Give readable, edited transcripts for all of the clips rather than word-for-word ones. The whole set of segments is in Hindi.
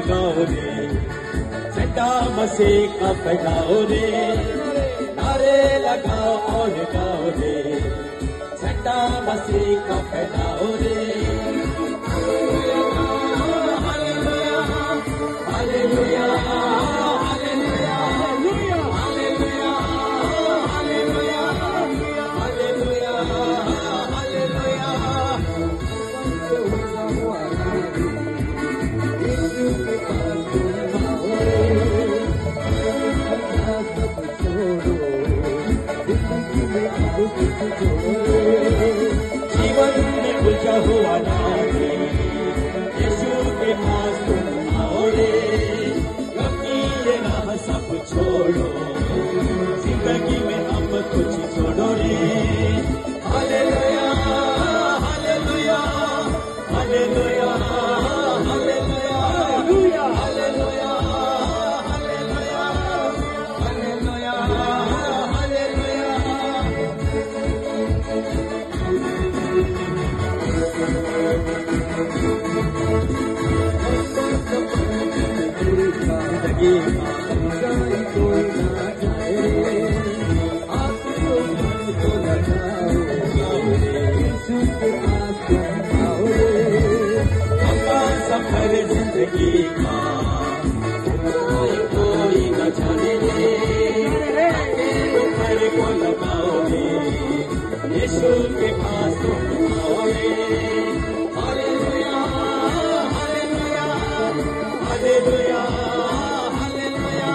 गाओ रे, झंडा मसीह का फहराओ रे, नारे लगाओ और गाओ रे, झंडा मसीह का फहराओ रे। Hallelujah, hallelujah, hallelujah, hallelujah, hallelujah, hallelujah, जीवन में उलझा हुआ नारे, यीशु के पास तुम आओ रे, अपनी ये राह सब छोड़ो, जिंदगी में अब कुछ छोड़ो रे। Hallelujah, hallelujah, hallelujah, hallelujah, hallelujah, hallelujah, hallelujah, hallelujah, hallelujah. जिंदगी कोई ना जाए, आपको तो लगाओ रे, यीशु के पास तुम आओ रे, अपना सफर जिंदगी का कोई न जाने रे, सफर को लगाओ रे, यीशु के पास तुम आओ रे। Hallelujah, hallelujah, hallelujah, hallelujah,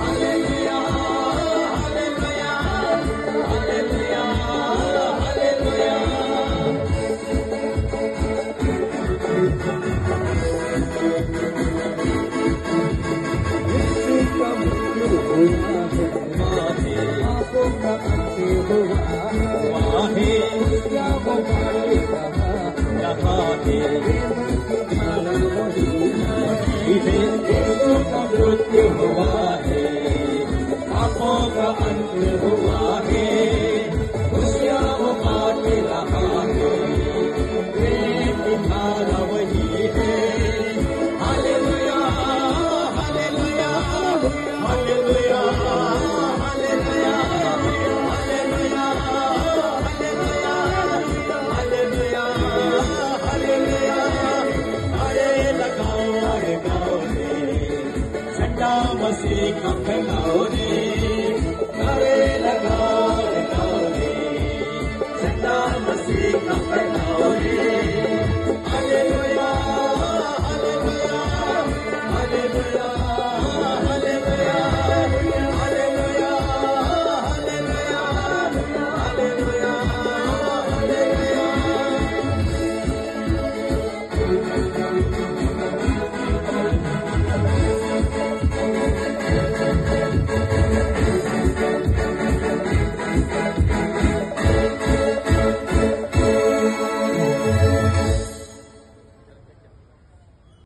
hallelujah, hallelujah, hallelujah, मृत्यु हुआ है, पापों का अंत हुआ है, खुशियाँ वो बांट रहा है, प्रेम की धारा वही है। Hallelujah, hallelujah, hallelujah, hallelujah, hallelujah, hallelujah, hallelujah, hallelujah. नारे लगाओ और गाओ रे, झंडा मसीह का फहराओ रे,